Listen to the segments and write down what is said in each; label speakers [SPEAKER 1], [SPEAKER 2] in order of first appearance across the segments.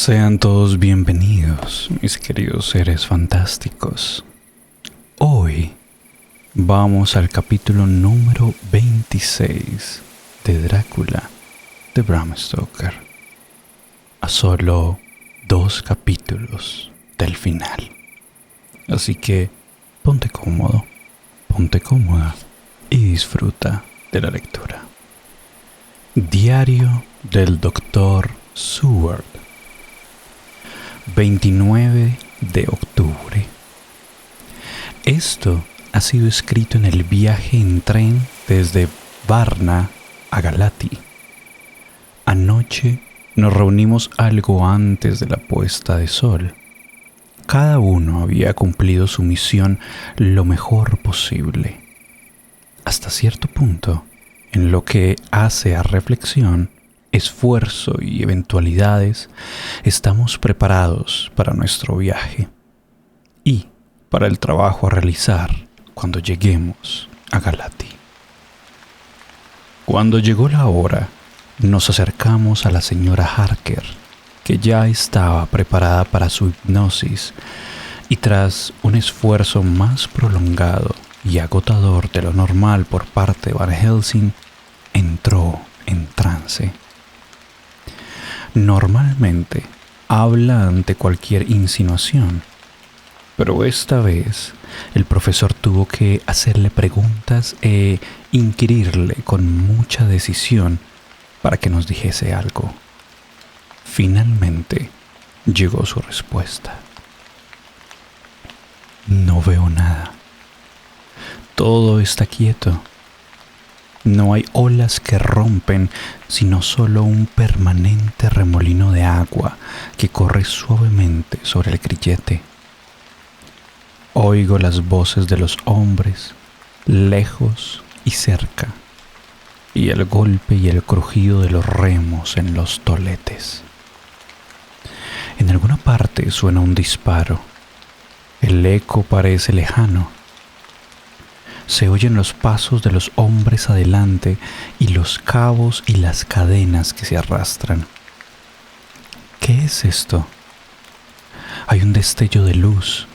[SPEAKER 1] Sean todos bienvenidos, mis queridos seres fantásticos. Hoy vamos al capítulo número 26 de Drácula de Bram Stoker. A solo 2 capítulos del final. Así que ponte cómodo, ponte cómoda y disfruta de la lectura. Diario del Dr. Seward. 29 de octubre. Esto ha sido escrito en el viaje en tren desde Varna a Galati. Anoche nos reunimos algo antes de la puesta de sol. Cada uno había cumplido su misión lo mejor posible. Hasta cierto punto, en lo que hace a reflexión, esfuerzo y eventualidades, estamos preparados para nuestro viaje y para el trabajo a realizar cuando lleguemos a Galati. Cuando llegó la hora, nos acercamos a la señora Harker, que ya estaba preparada para su hipnosis, y tras un esfuerzo más prolongado y agotador de lo normal por parte de Van Helsing, entró en trance. Normalmente habla ante cualquier insinuación, pero esta vez el profesor tuvo que hacerle preguntas e inquirirle con mucha decisión para que nos dijese algo. Finalmente llegó su respuesta. No veo nada. Todo está quieto. No hay olas que rompen, sino solo un permanente remolino de agua que corre suavemente sobre el grillete. Oigo las voces de los hombres, lejos y cerca, y el golpe y el crujido de los remos en los toletes. En alguna parte suena un disparo. El eco parece lejano. Se oyen los pasos de los hombres adelante y los cabos y las cadenas que se arrastran. ¿Qué es esto? Hay un destello de luz.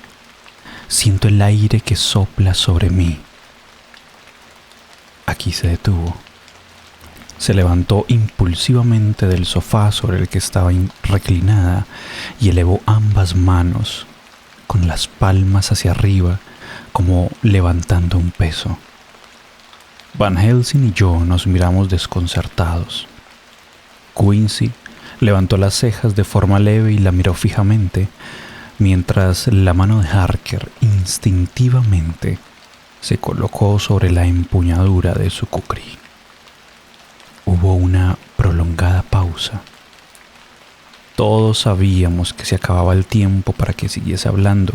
[SPEAKER 1] Siento el aire que sopla sobre mí. Aquí se detuvo. Se levantó impulsivamente del sofá sobre el que estaba reclinada y elevó ambas manos con las palmas hacia arriba, como levantando un peso. Van Helsing y yo nos miramos desconcertados. Quincy levantó las cejas de forma leve y la miró fijamente, mientras la mano de Harker instintivamente se colocó sobre la empuñadura de su kukri. Hubo una prolongada pausa. Todos sabíamos que se acababa el tiempo para que siguiese hablando,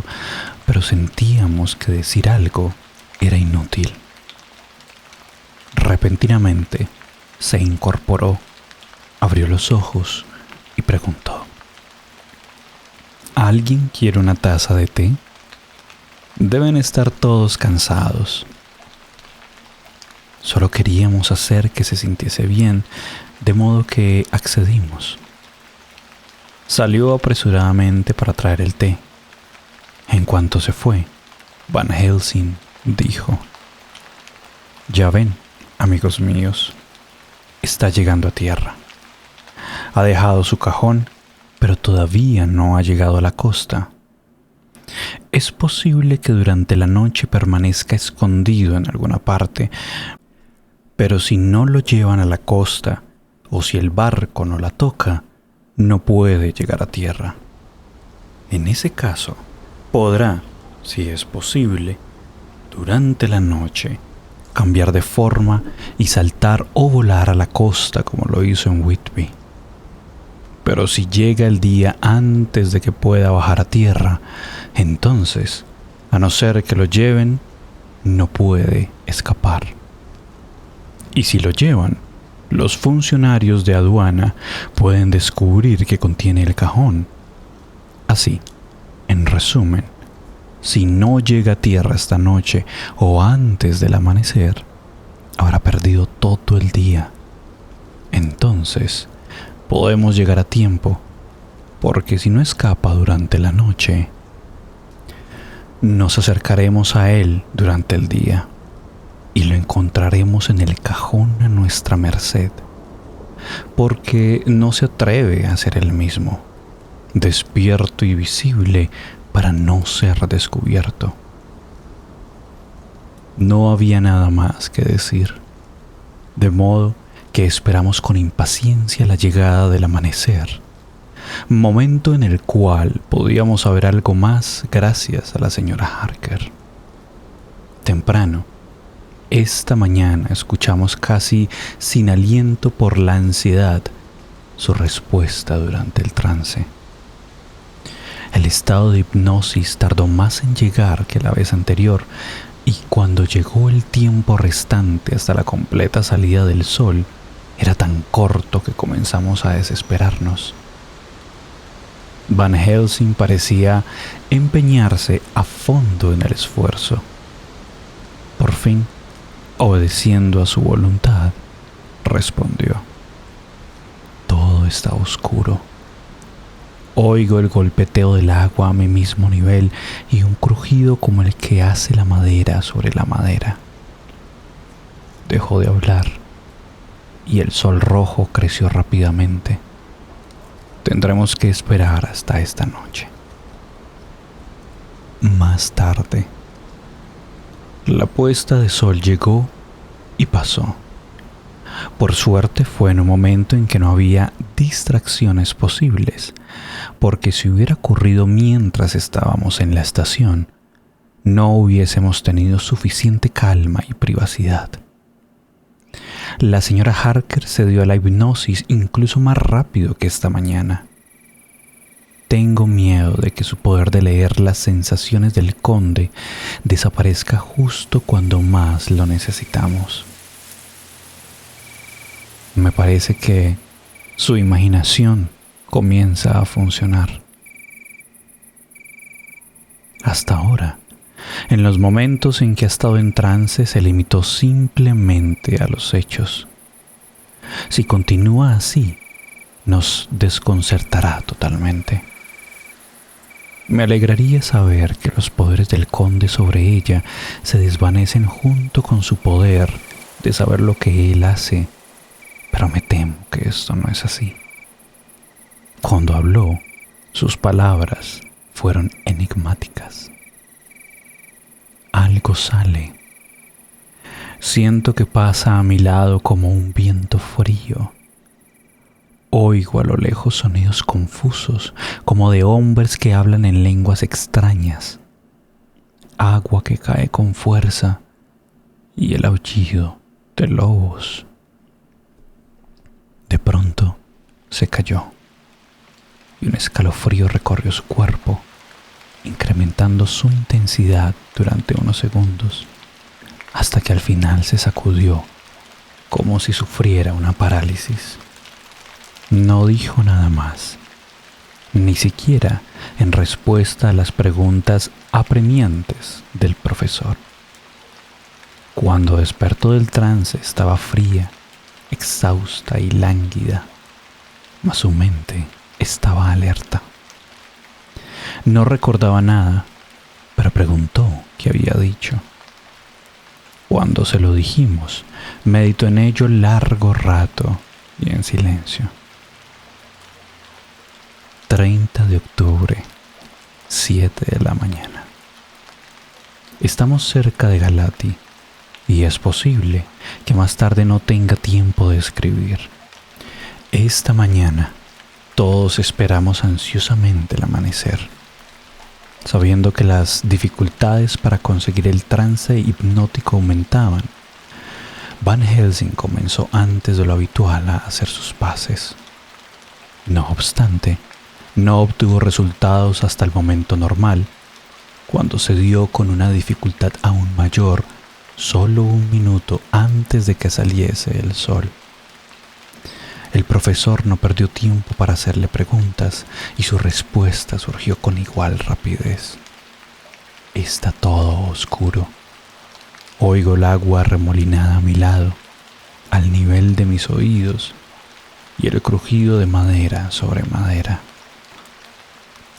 [SPEAKER 1] pero sentíamos que decir algo era inútil. Repentinamente se incorporó, abrió los ojos y preguntó: ¿Alguien quiere una taza de té? Deben estar todos cansados. Solo queríamos hacer que se sintiese bien, de modo que accedimos. Salió apresuradamente para traer el té. En cuanto se fue, Van Helsing dijo: Ya ven, amigos míos, está llegando a tierra. Ha dejado su cajón, pero todavía no ha llegado a la costa. Es posible que durante la noche permanezca escondido en alguna parte, pero si no lo llevan a la costa o si el barco no la toca, no puede llegar a tierra. En ese caso, podrá, si es posible, durante la noche, cambiar de forma y saltar o volar a la costa como lo hizo en Whitby. Pero si llega el día antes de que pueda bajar a tierra, entonces, a no ser que lo lleven, no puede escapar. Y si lo llevan, los funcionarios de aduana pueden descubrir que contiene el cajón. Así, en resumen, si no llega a tierra esta noche o antes del amanecer, habrá perdido todo el día. Entonces, podemos llegar a tiempo porque si no escapa durante la noche, nos acercaremos a él durante el día y lo encontraremos en el cajón a nuestra merced, porque no se atreve a ser el mismo, despierto y visible para no ser descubierto. No había nada más que decir, de modo que esperamos con impaciencia la llegada del amanecer, momento en el cual podíamos saber algo más gracias a la señora Harker. Temprano, esta mañana escuchamos casi sin aliento por la ansiedad su respuesta durante el trance. El estado de hipnosis tardó más en llegar que la vez anterior, y cuando llegó el tiempo restante hasta la completa salida del sol, era tan corto que comenzamos a desesperarnos. Van Helsing parecía empeñarse a fondo en el esfuerzo. Por fin, obedeciendo a su voluntad, respondió: todo está oscuro. Oigo el golpeteo del agua a mi mismo nivel y un crujido como el que hace la madera sobre la madera. Dejó de hablar y el sol rojo creció rápidamente. Tendremos que esperar hasta esta noche. Más tarde, la puesta de sol llegó y pasó. Por suerte fue en un momento en que no había distracciones posibles, porque si hubiera ocurrido mientras estábamos en la estación, no hubiésemos tenido suficiente calma y privacidad. La señora Harker se dio a la hipnosis incluso más rápido que esta mañana. Tengo miedo de que su poder de leer las sensaciones del conde desaparezca justo cuando más lo necesitamos. Me parece que su imaginación comienza a funcionar. Hasta ahora, en los momentos en que ha estado en trance, se limitó simplemente a los hechos. Si continúa así, nos desconcertará totalmente. Me alegraría saber que los poderes del conde sobre ella se desvanecen junto con su poder de saber lo que él hace, pero me temo que esto no es así. Cuando habló, sus palabras fueron enigmáticas. Algo sale. Siento que pasa a mi lado como un viento frío. Oigo a lo lejos sonidos confusos, como de hombres que hablan en lenguas extrañas. Agua que cae con fuerza y el aullido de lobos. De pronto se calló y un escalofrío recorrió su cuerpo, incrementando su intensidad durante unos segundos, hasta que al final se sacudió como si sufriera una parálisis. No dijo nada más, ni siquiera en respuesta a las preguntas apremiantes del profesor. Cuando despertó del trance estaba fría, exhausta y lánguida, mas su mente estaba alerta. No recordaba nada, pero preguntó qué había dicho. Cuando se lo dijimos, meditó en ello largo rato y en silencio. 30 de octubre, 7 de la mañana. Estamos cerca de Galati y es posible que más tarde no tenga tiempo de escribir. Esta mañana todos esperamos ansiosamente el amanecer, sabiendo que las dificultades para conseguir el trance hipnótico aumentaban. Van Helsing comenzó antes de lo habitual a hacer sus paces. No obstante, no obtuvo resultados hasta el momento normal, cuando se dio con una dificultad aún mayor, solo un minuto antes de que saliese el sol. El profesor no perdió tiempo para hacerle preguntas y su respuesta surgió con igual rapidez. Está todo oscuro. Oigo el agua remolinada a mi lado, al nivel de mis oídos, y el crujido de madera sobre madera.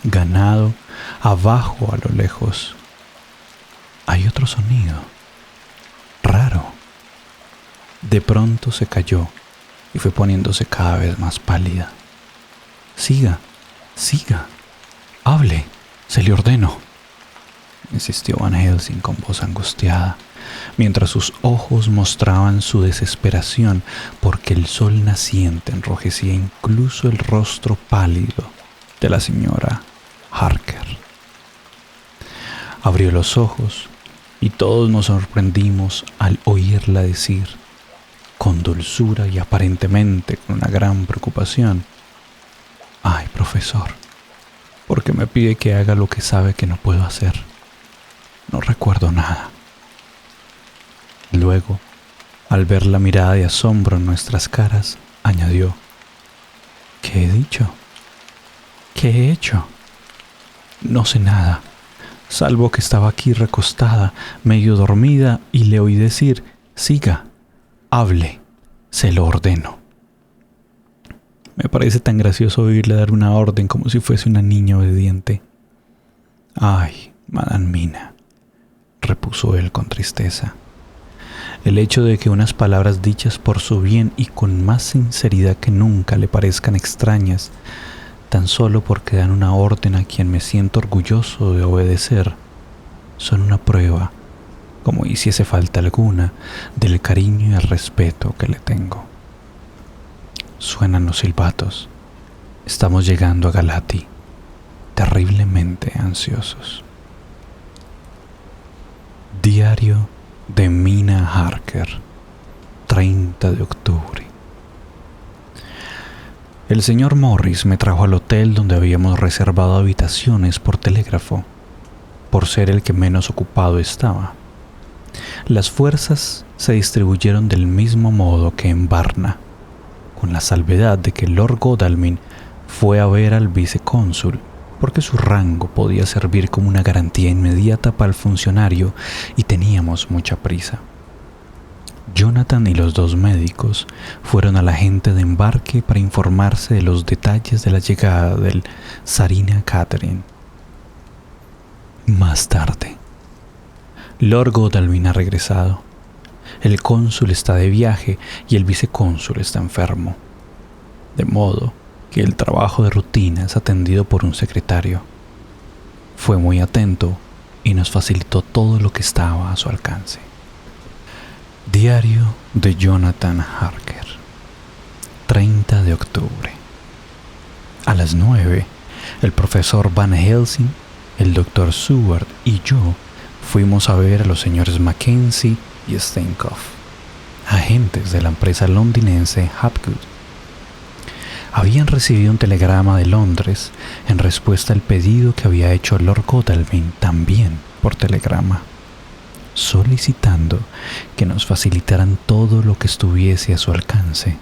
[SPEAKER 1] ganado, abajo a lo lejos. Hay otro sonido, raro. De pronto se calló y fue poniéndose cada vez más pálida. Siga, siga, hable, se le ordeno, insistió Van Helsing con voz angustiada, mientras sus ojos mostraban su desesperación porque el sol naciente enrojecía incluso el rostro pálido de la señora Harker. Abrió los ojos y todos nos sorprendimos al oírla decir, con dulzura y aparentemente con una gran preocupación: «Ay, profesor, ¿por qué me pide que haga lo que sabe que no puedo hacer? No recuerdo nada». Luego, al ver la mirada de asombro en nuestras caras, añadió: «¿Qué he dicho? ¿Qué he hecho? No sé nada, salvo que estaba aquí recostada, medio dormida, y le oí decir: siga, hable, se lo ordeno». Me parece tan gracioso oírle dar una orden como si fuese una niña obediente. «Ay, Madame Mina», repuso él con tristeza. El hecho de que unas palabras dichas por su bien y con más sinceridad que nunca le parezcan extrañas, tan solo porque dan una orden a quien me siento orgulloso de obedecer, son una prueba, como hiciese falta alguna, del cariño y el respeto que le tengo. Suenan los silbatos. Estamos llegando a Galati, terriblemente ansiosos. Diario de Mina Harker, 30 de octubre. El señor Morris me trajo al hotel donde habíamos reservado habitaciones por telégrafo, por ser el que menos ocupado estaba. Las fuerzas se distribuyeron del mismo modo que en Varna, con la salvedad de que Lord Godalming fue a ver al vicecónsul, porque su rango podía servir como una garantía inmediata para el funcionario y teníamos mucha prisa. Jonathan y los dos médicos fueron al agente de embarque para informarse de los detalles de la llegada del Tsarina Catherine. Más tarde, Lord Godalming ha regresado. El cónsul está de viaje y el vicecónsul está enfermo, de modo que el trabajo de rutina es atendido por un secretario. Fue muy atento y nos facilitó todo lo que estaba a su alcance. Diario de Jonathan Harker, 30 de octubre. A las 9, el profesor Van Helsing, el doctor Seward y yo fuimos a ver a los señores Mackenzie y Steinkopf, agentes de la empresa londinense Hapgood. Habían recibido un telegrama de Londres en respuesta al pedido que había hecho Lord Godalming también por telegrama, solicitando que nos facilitaran todo lo que estuviese a su alcance.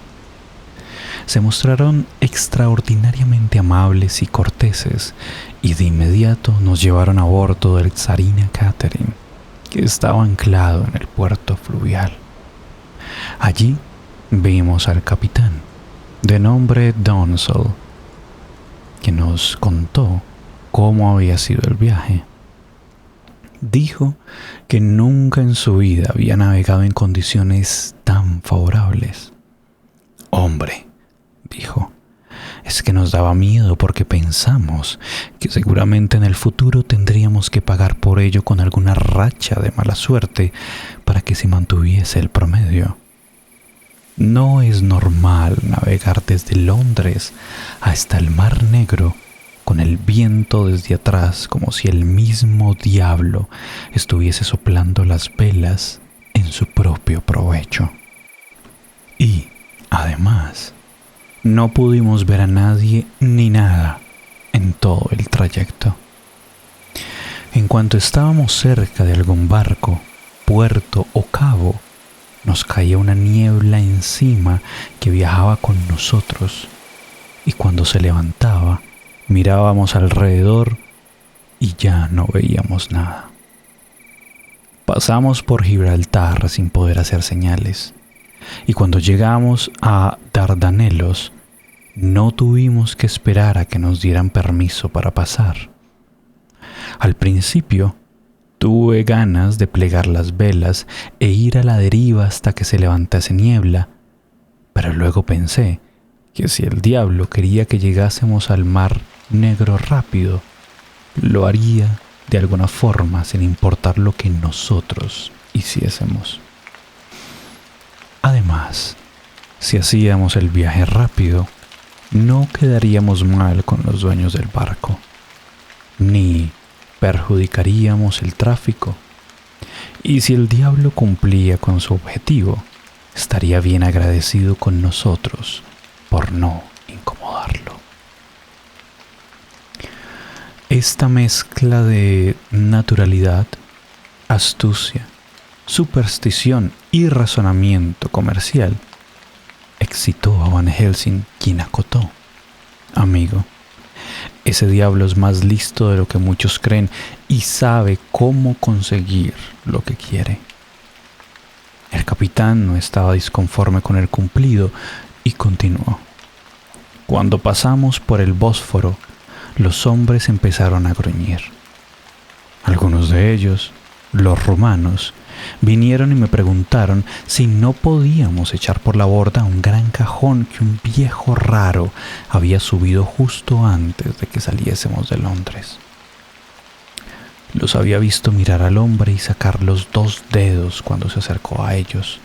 [SPEAKER 1] Se mostraron extraordinariamente amables y corteses y de inmediato nos llevaron a bordo del Tsarina Catherine, que estaba anclado en el puerto fluvial. Allí vimos al capitán, de nombre Donsell, que nos contó cómo había sido el viaje. Dijo que nunca en su vida había navegado en condiciones tan favorables. «Hombre», dijo, «es que nos daba miedo porque pensamos que seguramente en el futuro tendríamos que pagar por ello con alguna racha de mala suerte para que se mantuviese el promedio. No es normal navegar desde Londres hasta el Mar Negro con el viento desde atrás, como si el mismo diablo estuviese soplando las velas en su propio provecho. Y, además, no pudimos ver a nadie ni nada en todo el trayecto. En cuanto estábamos cerca de algún barco, puerto o cabo, nos caía una niebla encima que viajaba con nosotros, y cuando se levantaba, mirábamos alrededor y ya no veíamos nada. Pasamos por Gibraltar sin poder hacer señales, y cuando llegamos a Dardanelos, No tuvimos que esperar a que nos dieran permiso para pasar. Al principio, tuve ganas de plegar las velas e ir a la deriva hasta que se levantase niebla, pero luego pensé que si el diablo quería que llegásemos al mar negro rápido, lo haría de alguna forma sin importar lo que nosotros hiciésemos. Además, si hacíamos el viaje rápido, no quedaríamos mal con los dueños del barco, ni perjudicaríamos el tráfico. Y si el diablo cumplía con su objetivo, estaría bien agradecido con nosotros por no incomodarlo. Esta mezcla de naturalidad, astucia, superstición y razonamiento comercial excitó a Van Helsing, quien acotó: amigo, ese diablo es más listo de lo que muchos creen y sabe cómo conseguir lo que quiere. El capitán no estaba disconforme con el cumplido y continuó: cuando pasamos por el Bósforo, los hombres empezaron a gruñir. Algunos de ellos, los rumanos, vinieron y me preguntaron si no podíamos echar por la borda un gran cajón que un viejo raro había subido justo antes de que saliésemos de Londres. Los había visto mirar al hombre y sacar los 2 dedos cuando se acercó a ellos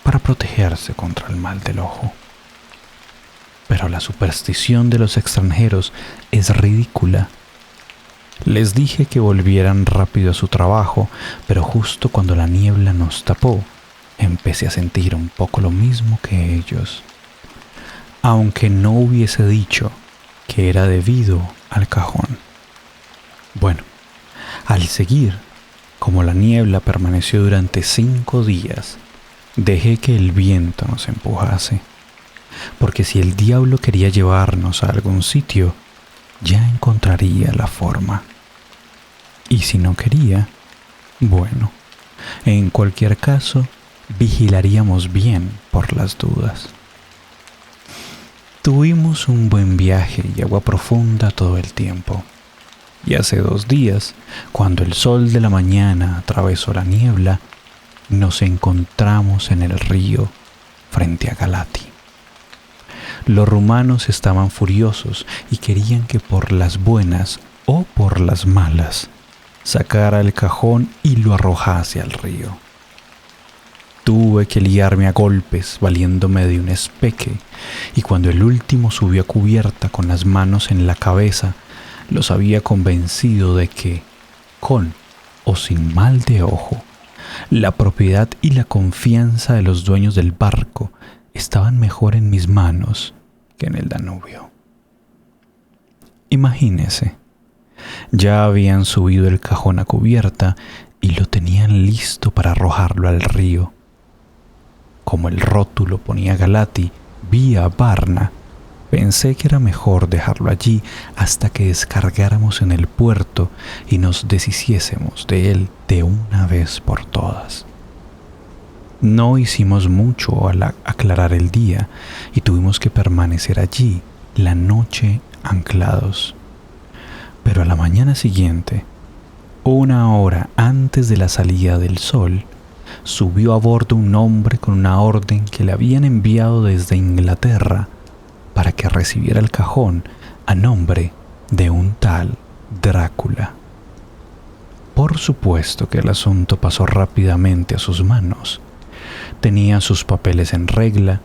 [SPEAKER 1] para protegerse contra el mal del ojo. Pero la superstición de los extranjeros es ridícula. Les dije que volvieran rápido a su trabajo, pero justo cuando la niebla nos tapó, empecé a sentir un poco lo mismo que ellos, aunque no hubiese dicho que era debido al cajón. Bueno, al seguir, como la niebla permaneció durante 5 días, dejé que el viento nos empujase, porque si el diablo quería llevarnos a algún sitio, ya encontraría la forma. Y si no quería, bueno, en cualquier caso, vigilaríamos bien por las dudas. Tuvimos un buen viaje y agua profunda todo el tiempo. Y hace 2 días, cuando el sol de la mañana atravesó la niebla, nos encontramos en el río frente a Galati. Los rumanos estaban furiosos y querían que por las buenas o por las malas sacara el cajón y lo arrojase al río. Tuve que liarme a golpes valiéndome de un espeque, y cuando el último subió a cubierta con las manos en la cabeza, los había convencido de que, con o sin mal de ojo, la propiedad y la confianza de los dueños del barco estaban mejor en mis manos que en el Danubio. Imagínese, ya habían subido el cajón a cubierta y lo tenían listo para arrojarlo al río. Como el rótulo ponía Galati vía Varna, pensé que era mejor dejarlo allí hasta que descargáramos en el puerto y nos deshiciésemos de él de una vez por todas. No hicimos mucho al aclarar el día y tuvimos que permanecer allí la noche anclados. Pero a la mañana siguiente, 1 hora antes de la salida del sol, subió a bordo un hombre con una orden que le habían enviado desde Inglaterra para que recibiera el cajón a nombre de un tal Drácula. Por supuesto que el asunto pasó rápidamente a sus manos. Tenía sus papeles en regla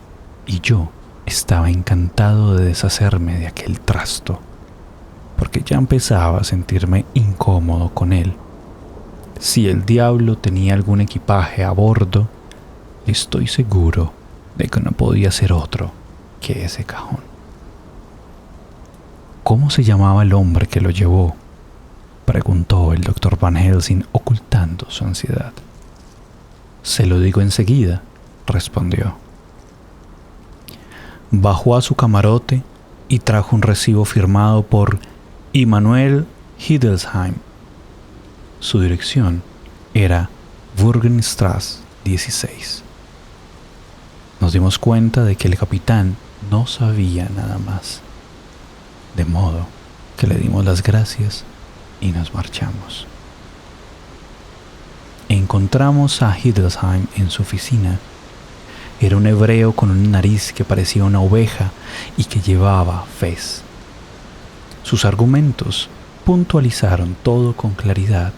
[SPEAKER 1] y yo estaba encantado de deshacerme de aquel trasto, porque ya empezaba a sentirme incómodo con él. Si el diablo tenía algún equipaje a bordo, estoy seguro de que no podía ser otro que ese cajón. ¿Cómo se llamaba el hombre que lo llevó?, preguntó el doctor Van Helsing, ocultando su ansiedad. Se lo digo enseguida, respondió. Bajó a su camarote y trajo un recibo firmado por Immanuel Hildesheim. Su dirección era Burgenstrasse 16. Nos dimos cuenta de que el capitán no sabía nada más. De modo que le dimos las gracias y nos marchamos. Encontramos a Hildesheim en su oficina. Era un hebreo con una nariz que parecía una oveja y que llevaba fez. Sus argumentos puntualizaron todo con claridad.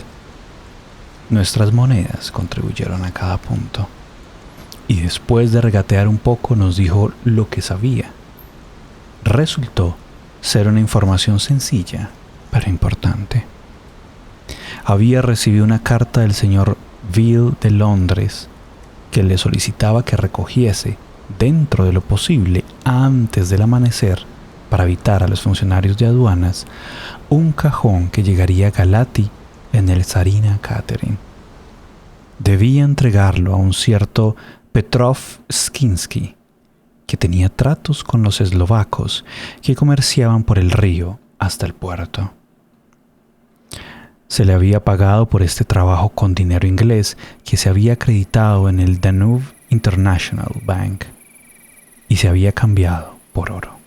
[SPEAKER 1] Nuestras monedas contribuyeron a cada punto. Y después de regatear un poco nos dijo lo que sabía. Resultó ser una información sencilla, pero importante. Había recibido una carta del señor Ville de Londres que le solicitaba que recogiese, dentro de lo posible antes del amanecer, para evitar a los funcionarios de aduanas, un cajón que llegaría a Galati en el Tsarina Catherine. Debía entregarlo a un cierto Petrov Skinsky, que tenía tratos con los eslovacos que comerciaban por el río hasta el puerto. Se le había pagado por este trabajo con dinero inglés que se había acreditado en el Danube International Bank y se había cambiado por oro.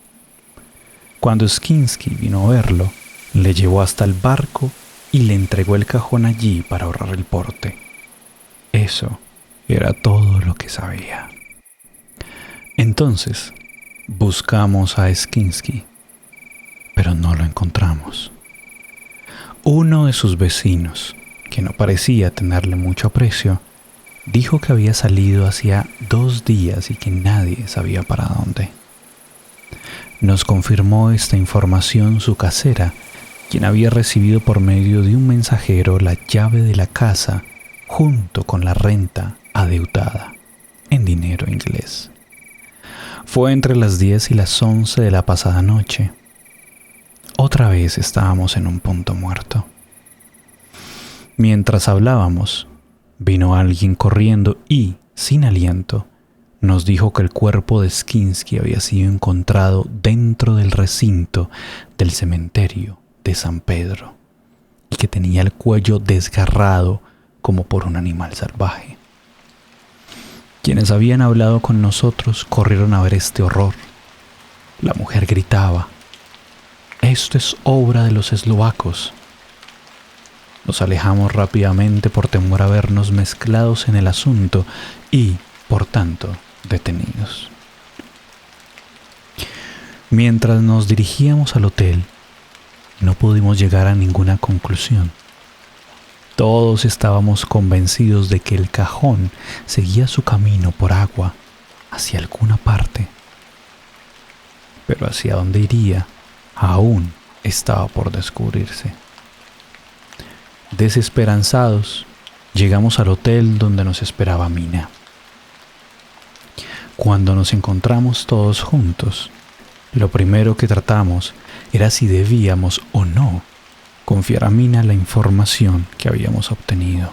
[SPEAKER 1] Cuando Skinsky vino a verlo, le llevó hasta el barco y le entregó el cajón allí para ahorrar el porte. Eso era todo lo que sabía. Entonces, buscamos a Skinsky, pero no lo encontramos. Uno de sus vecinos, que no parecía tenerle mucho aprecio, dijo que había salido hacía 2 días y que nadie sabía para dónde. Nos confirmó esta información su casera, quien había recibido por medio de un mensajero la llave de la casa junto con la renta adeudada en dinero inglés. Fue entre las 10 y las 11 de la pasada noche. Otra vez estábamos en un punto muerto. Mientras hablábamos, vino alguien corriendo y, sin aliento, nos dijo que el cuerpo de Skinsky había sido encontrado dentro del recinto del cementerio de San Pedro y que tenía el cuello desgarrado como por un animal salvaje. Quienes habían hablado con nosotros corrieron a ver este horror. La mujer gritaba: «Esto es obra de los eslovacos». Nos alejamos rápidamente por temor a vernos mezclados en el asunto y, por tanto, detenidos. Mientras nos dirigíamos al hotel, no pudimos llegar a ninguna conclusión. Todos estábamos convencidos de que el cajón seguía su camino por agua hacia alguna parte, pero hacia dónde iría aún estaba por descubrirse. Desesperanzados, llegamos al hotel donde nos esperaba Mina. Cuando nos encontramos todos juntos, lo primero que tratamos era si debíamos o no confiar a Mina la información que habíamos obtenido.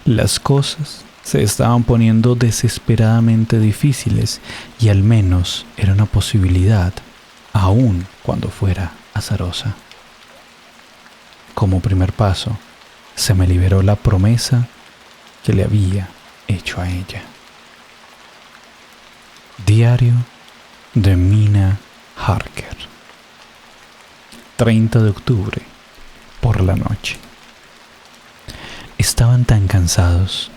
[SPEAKER 1] Las cosas se estaban poniendo desesperadamente difíciles y al menos era una posibilidad, aun cuando fuera azarosa. Como primer paso, se me liberó la promesa que le había hecho a ella. Diario de Mina Harker. 30 de octubre, por la noche. Estaban tan cansados,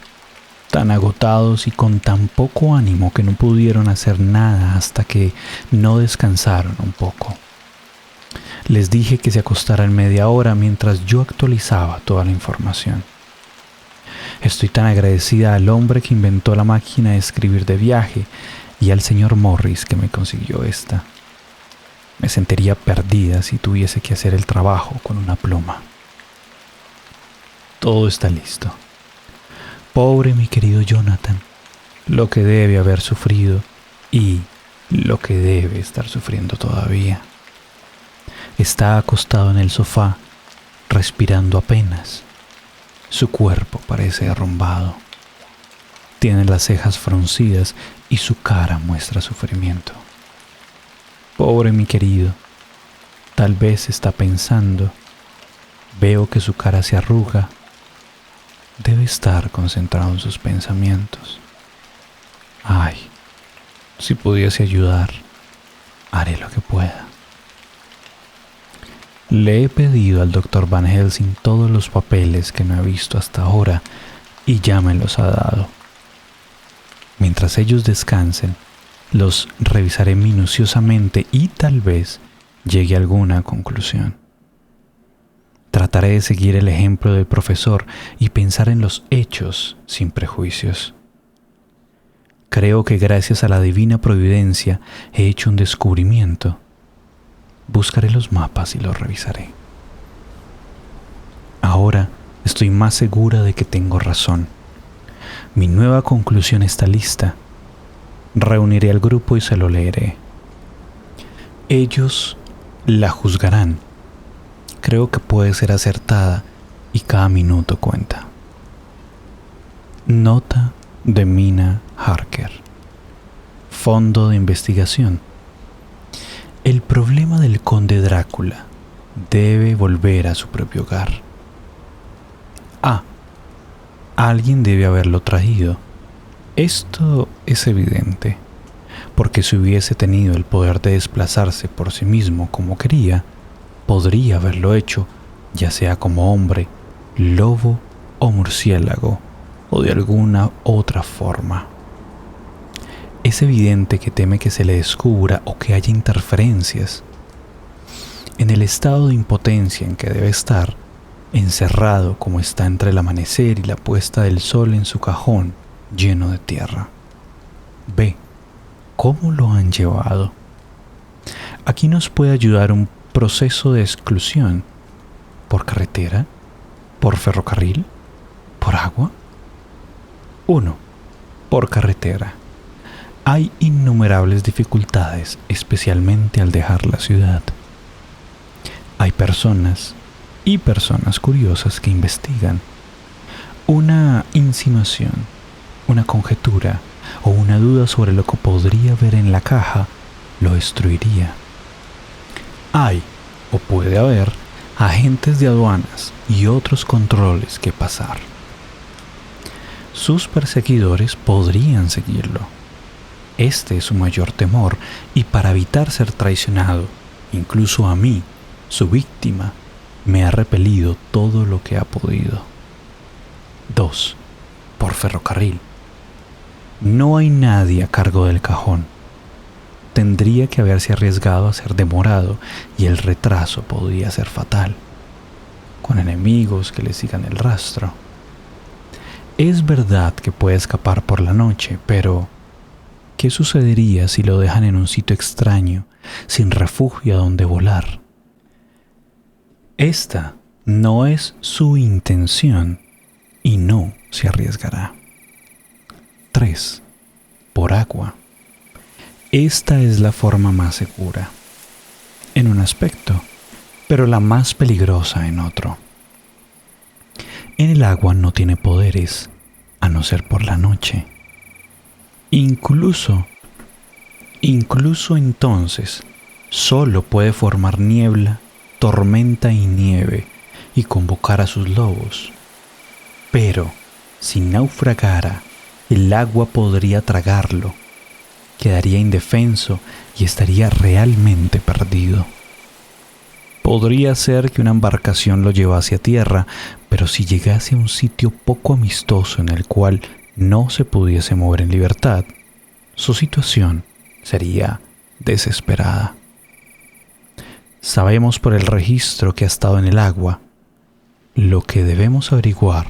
[SPEAKER 1] tan agotados y con tan poco ánimo que no pudieron hacer nada hasta que no descansaron un poco. Les dije que se acostaran media hora mientras yo actualizaba toda la información. Estoy tan agradecida al hombre que inventó la máquina de escribir de viaje y al señor Morris que me consiguió esta. Me sentiría perdida si tuviese que hacer el trabajo con una pluma. Todo está listo. Pobre mi querido Jonathan, lo que debe haber sufrido y lo que debe estar sufriendo todavía. Está acostado en el sofá, respirando apenas. Su cuerpo parece arrumbado. Tiene las cejas fruncidas y su cara muestra sufrimiento. Pobre mi querido, tal vez está pensando, veo que su cara se arruga, debe estar concentrado en sus pensamientos. Ay, Si pudiese ayudar, haré lo que pueda. Le he pedido al Dr. Van Helsing todos los papeles que no he visto hasta ahora y ya me los ha dado. Mientras ellos descansen, los revisaré minuciosamente y tal vez llegue a alguna conclusión. Trataré de seguir el ejemplo del profesor y pensar en los hechos sin prejuicios. Creo que gracias a la divina providencia he hecho un descubrimiento. Buscaré los mapas y los revisaré. Ahora estoy más segura de que tengo razón. Mi nueva conclusión está lista. Reuniré al grupo y se lo leeré. Ellos la juzgarán. Creo que puede ser acertada y cada minuto cuenta. Nota de Mina Harker. Fondo de investigación. El problema del conde Drácula debe volver a su propio hogar. Alguien debe haberlo traído. Esto es evidente, porque si hubiese tenido el poder de desplazarse por sí mismo como quería, podría haberlo hecho, ya sea como hombre, lobo o murciélago, o de alguna otra forma. Es evidente que teme que se le descubra o que haya interferencias. En el estado de impotencia en que debe estar, encerrado como está entre el amanecer y la puesta del sol en su cajón lleno de tierra. Ve cómo lo han llevado. Aquí nos puede ayudar un proceso de exclusión. ¿Por carretera? ¿Por ferrocarril? ¿Por agua? 1. Por carretera. Hay innumerables dificultades, especialmente al dejar la ciudad. Hay personas curiosas que investigan. Una insinuación, una conjetura o una duda sobre lo que podría haber en la caja lo destruiría. Hay, o puede haber, agentes de aduanas y otros controles que pasar. Sus perseguidores podrían seguirlo. Este es su mayor temor, y para evitar ser traicionado, incluso a mí, su víctima, me ha repelido todo lo que ha podido. 2. Por ferrocarril. No hay nadie a cargo del cajón. Tendría que haberse arriesgado a ser demorado y el retraso podría ser fatal, con enemigos que le sigan el rastro. Es verdad que puede escapar por la noche, pero ¿qué sucedería si lo dejan en un sitio extraño, sin refugio a donde volar? Esta no es su intención y no se arriesgará. 3. Por agua. Esta es la forma más segura, en un aspecto, pero la más peligrosa en otro. En el agua no tiene poderes, a no ser por la noche. Incluso entonces, solo puede formar niebla, tormenta y nieve y convocar a sus lobos. Pero, si naufragara, el agua podría tragarlo, quedaría indefenso y estaría realmente perdido. Podría ser que una embarcación lo llevase a tierra, pero si llegase a un sitio poco amistoso en el cual no se pudiese mover en libertad, su situación sería desesperada. Sabemos por el registro que ha estado en el agua. Lo que debemos averiguar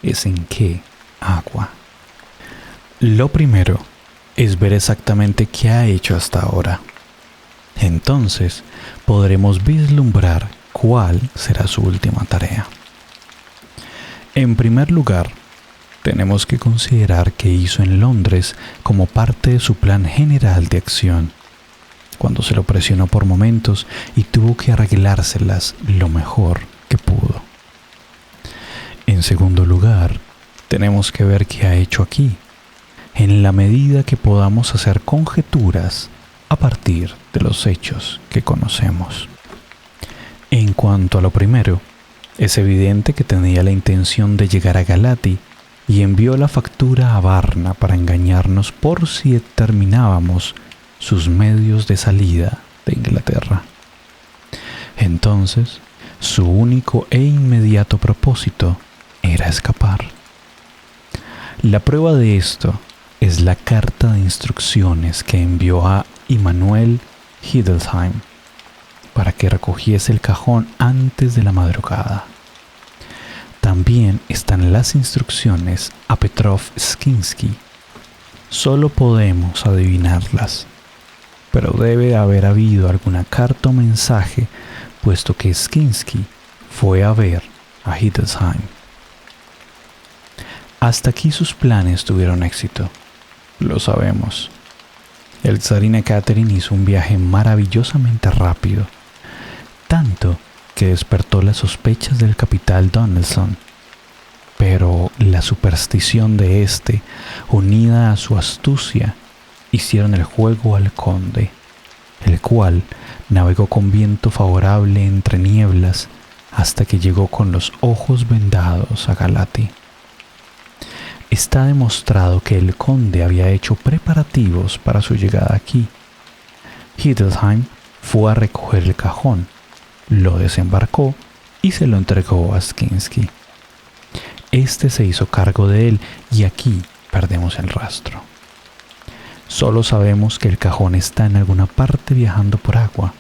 [SPEAKER 1] es en qué agua. Lo primero es ver exactamente qué ha hecho hasta ahora. Entonces podremos vislumbrar cuál será su última tarea. En primer lugar, tenemos que considerar qué hizo en Londres como parte de su plan general de acción, cuando se lo presionó por momentos y tuvo que arreglárselas lo mejor que pudo. En segundo lugar, tenemos que ver qué ha hecho aquí, en la medida que podamos hacer conjeturas a partir de los hechos que conocemos. En cuanto a lo primero, es evidente que tenía la intención de llegar a Galati y envió la factura a Varna para engañarnos por si determinábamos sus medios de salida de Inglaterra. Entonces, su único e inmediato propósito era escapar. La prueba de esto es la carta de instrucciones que envió a Immanuel Hildesheim para que recogiese el cajón antes de la madrugada. También están las instrucciones a Petrov Skinsky. Solo podemos adivinarlas, pero debe haber habido alguna carta o mensaje, puesto que Skinsky fue a ver a Hildesheim. Hasta aquí sus planes tuvieron éxito, lo sabemos. El tsarina Catherine hizo un viaje maravillosamente rápido, tanto que despertó las sospechas del capitán Donaldson. Pero la superstición de este, unida a su astucia, hicieron el juego al conde, el cual navegó con viento favorable entre nieblas hasta que llegó con los ojos vendados a Galati. Está demostrado que el conde había hecho preparativos para su llegada aquí. Hildesheim fue a recoger el cajón, lo desembarcó y se lo entregó a Skinsky. Este se hizo cargo de él y aquí perdemos el rastro. Solo sabemos que el cajón está en alguna parte viajando por agua.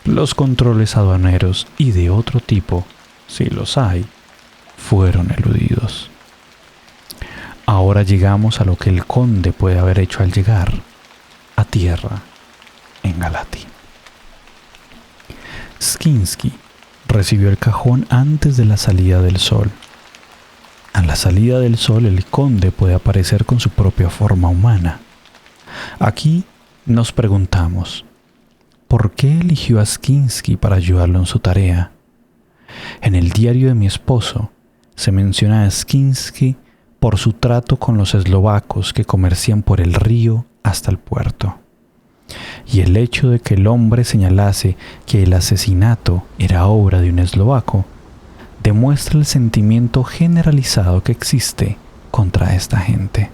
[SPEAKER 1] Los controles aduaneros y de otro tipo, si los hay, fueron eludidos. Ahora llegamos a lo que el conde puede haber hecho al llegar a tierra en Galati. Skinsky recibió el cajón antes de la salida del sol. A la salida del sol el conde puede aparecer con su propia forma humana. Aquí nos preguntamos, ¿por qué eligió a Skinsky para ayudarlo en su tarea? En el diario de mi esposo se menciona a Skinsky por su trato con los eslovacos que comercian por el río hasta el puerto. Y el hecho de que el hombre señalase que el asesinato era obra de un eslovaco demuestra el sentimiento generalizado que existe contra esta gente.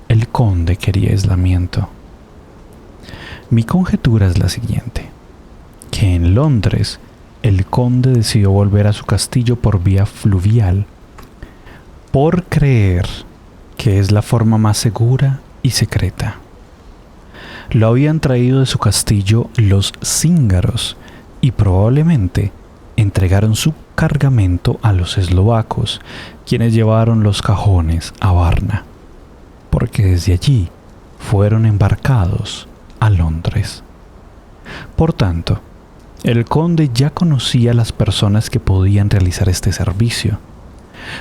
[SPEAKER 1] El conde quería aislamiento. Mi conjetura es la siguiente, que en Londres el conde decidió volver a su castillo por vía fluvial por creer que es la forma más segura y secreta. Lo habían traído de su castillo los cíngaros y probablemente entregaron su cargamento a los eslovacos, quienes llevaron los cajones a Varna, porque desde allí fueron embarcados a Londres. Por tanto, el conde ya conocía a las personas que podían realizar este servicio.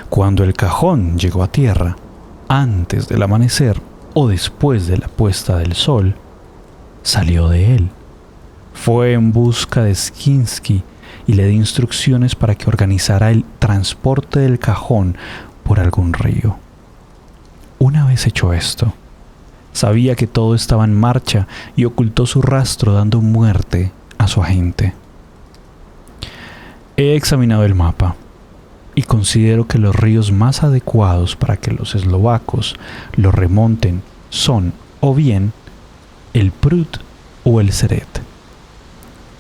[SPEAKER 1] Cuando el cajón llegó a tierra, antes del amanecer o después de la puesta del sol, salió de él. Fue en busca de Skinsky y le dio instrucciones para que organizara el transporte del cajón por algún río. Una vez hecho esto, sabía que todo estaba en marcha y ocultó su rastro dando muerte a su agente. He examinado el mapa y considero que los ríos más adecuados para que los eslovacos lo remonten son o bien el Prut o el Seret.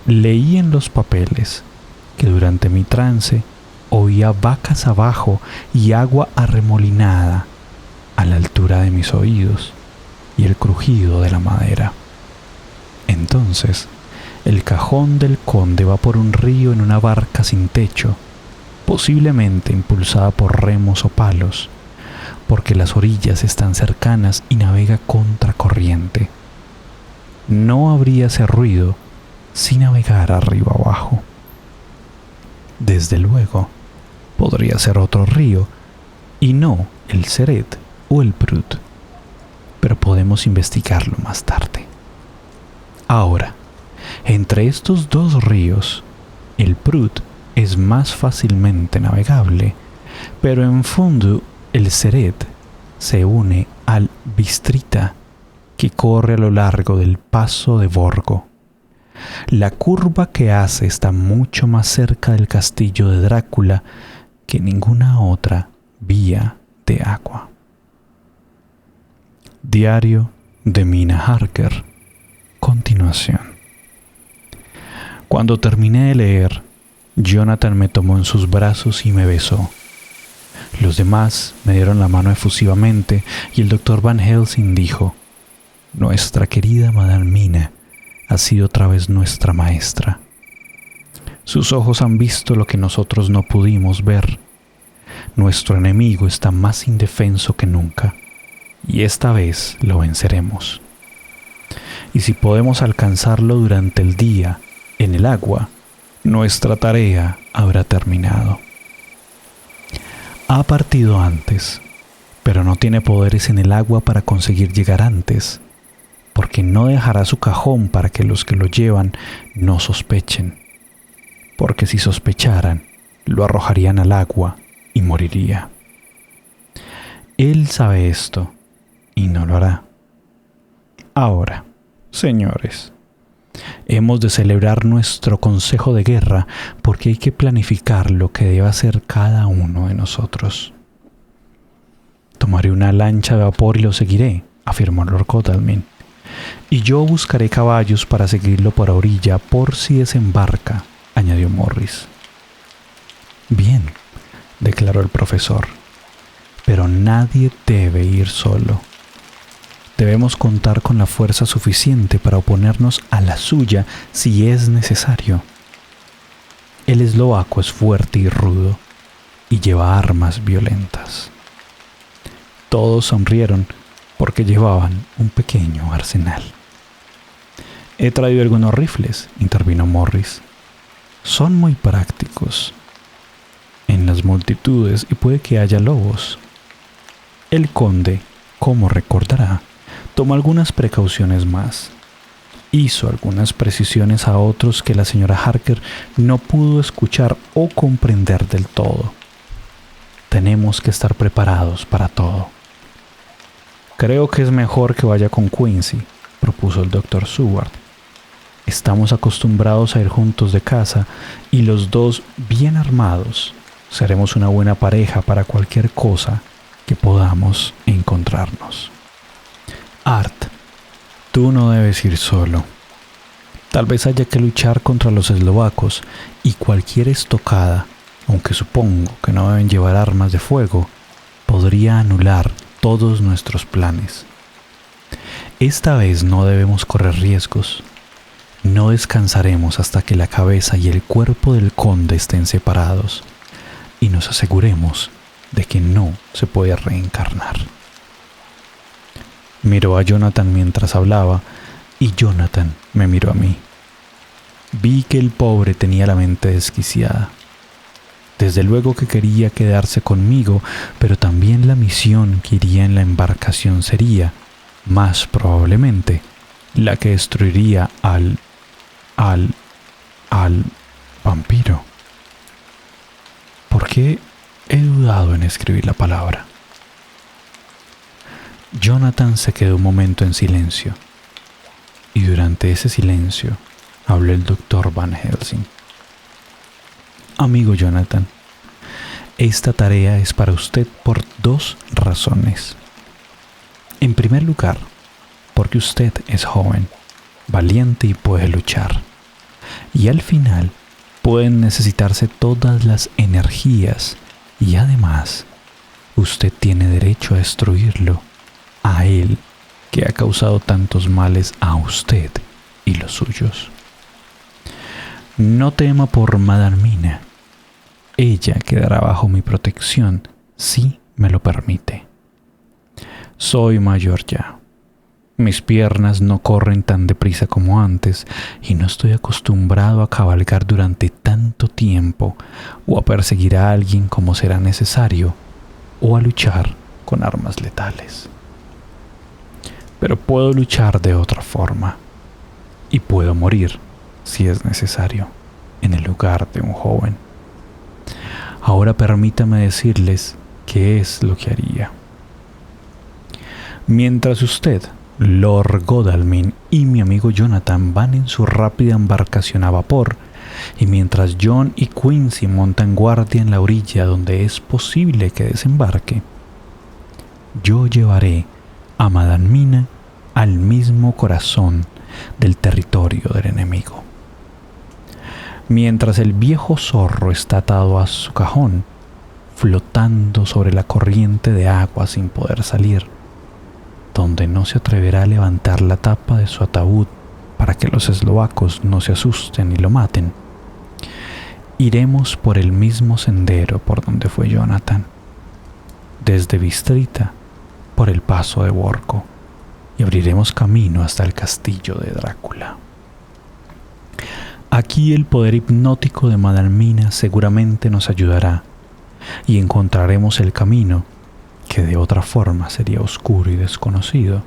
[SPEAKER 1] Leí en los papeles que durante mi trance oía vacas abajo y agua arremolinada a la altura de mis oídos y el crujido de la madera. Entonces, el cajón del conde va por un río en una barca sin techo, posiblemente impulsada por remos o palos, porque las orillas están cercanas y navega contracorriente. No habría ese ruido si navegara arriba abajo. Desde luego, podría ser otro río y no el Seret o el Prut, pero podemos investigarlo más tarde. Ahora, entre estos dos ríos, el Prut es más fácilmente navegable, pero en fondo el Seret se une al Bistrita, que corre a lo largo del paso de Borgo. La curva que hace está mucho más cerca del castillo de Drácula que ninguna otra vía de agua. Diario de Mina Harker. Continuación. Cuando terminé de leer, Jonathan me tomó en sus brazos y me besó. Los demás me dieron la mano efusivamente y el doctor Van Helsing dijo: «Nuestra querida Madame Mina ha sido otra vez nuestra maestra. Sus ojos han visto lo que nosotros no pudimos ver. Nuestro enemigo está más indefenso que nunca, y esta vez lo venceremos. Y si podemos alcanzarlo durante el día, en el agua, nuestra tarea habrá terminado. Ha partido antes, pero no tiene poderes en el agua para conseguir llegar antes, porque no dejará su cajón para que los que lo llevan no sospechen, porque si sospecharan, lo arrojarían al agua y moriría. Él sabe esto y no lo hará. Ahora, señores, hemos de celebrar nuestro consejo de guerra porque hay que planificar lo que debe hacer cada uno de nosotros. Tomaré una lancha de vapor y lo seguiré, afirmó Lord Godalming, y yo buscaré caballos para seguirlo por la orilla por si desembarca, añadió Morris. Bien, declaró el profesor, pero nadie debe ir solo. Debemos contar con la fuerza suficiente para oponernos a la suya si es necesario. El eslovaco es fuerte y rudo y lleva armas violentas. Todos sonrieron porque llevaban un pequeño arsenal. He traído algunos rifles, intervino Morris. Son muy prácticos en las multitudes y puede que haya lobos. El conde, como recordará, tomó algunas precauciones más. Hizo algunas precisiones a otros que la señora Harker no pudo escuchar o comprender del todo. Tenemos que estar preparados para todo. Creo que es mejor que vaya con Quincy, propuso el doctor Seward. Estamos acostumbrados a ir juntos de caza y los dos bien armados seremos una buena pareja para cualquier cosa que podamos encontrarnos. Art, tú no debes ir solo. Tal vez haya que luchar contra los eslovacos y cualquier estocada, aunque supongo que no deben llevar armas de fuego, podría anular todos nuestros planes. Esta vez no debemos correr riesgos. No descansaremos hasta que la cabeza y el cuerpo del conde estén separados y nos aseguremos de que no se puede reencarnar. Miró a Jonathan mientras hablaba y Jonathan me miró a mí. Vi que el pobre tenía la mente desquiciada. Desde luego que quería quedarse conmigo, pero también la misión que iría en la embarcación sería, más probablemente, la que destruiría al vampiro. ¿Por qué he dudado en escribir la palabra? Jonathan se quedó un momento en silencio, y durante ese silencio habló el doctor Van Helsing. Amigo Jonathan, esta tarea es para usted por 2 razones. En primer lugar, porque usted es joven, valiente y puede luchar. Y al final pueden necesitarse todas las energías y además usted tiene derecho a destruirlo, a él que ha causado tantos males a usted y los suyos. No tema por Madame Mina. Ella quedará bajo mi protección si me lo permite. Soy mayor ya. Mis piernas no corren tan deprisa como antes y no estoy acostumbrado a cabalgar durante tanto tiempo o a perseguir a alguien como será necesario o a luchar con armas letales. Pero puedo luchar de otra forma y puedo morir, si es necesario, en el lugar de un joven. Ahora permítame decirles qué es lo que haría. Mientras usted, Lord Godalming y mi amigo Jonathan van en su rápida embarcación a vapor, y mientras John y Quincy montan guardia en la orilla donde es posible que desembarque, yo llevaré a Madame Mina al mismo corazón del territorio del enemigo. Mientras el viejo zorro está atado a su cajón, flotando sobre la corriente de agua sin poder salir, donde no se atreverá a levantar la tapa de su ataúd para que los eslovacos no se asusten y lo maten, iremos por el mismo sendero por donde fue Jonathan, desde Bistrita por el paso de Borgo, y abriremos camino hasta el castillo de Drácula. Aquí el poder hipnótico de Madame Mina seguramente nos ayudará y encontraremos el camino, que de otra forma sería oscuro y desconocido,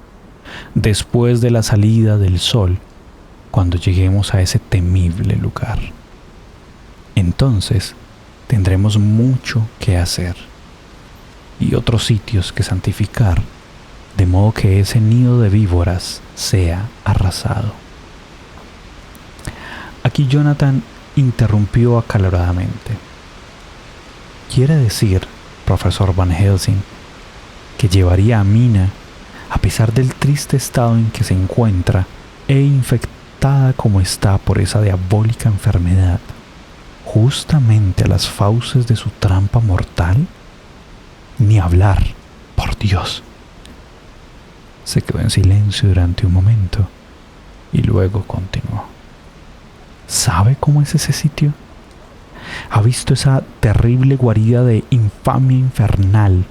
[SPEAKER 1] después de la salida del sol, cuando lleguemos a ese temible lugar. Entonces tendremos mucho que hacer y otros sitios que santificar, de modo que ese nido de víboras sea arrasado. Aquí Jonathan interrumpió acaloradamente. ¿Quiere decir, profesor Van Helsing, que llevaría a Mina, a pesar del triste estado en que se encuentra e infectada como está por esa diabólica enfermedad, justamente a las fauces de su trampa mortal? Ni hablar, por Dios. Se quedó en silencio durante un momento y luego continuó. ¿Sabe cómo es ese sitio? ¿Ha visto esa terrible guarida de infamia infernal,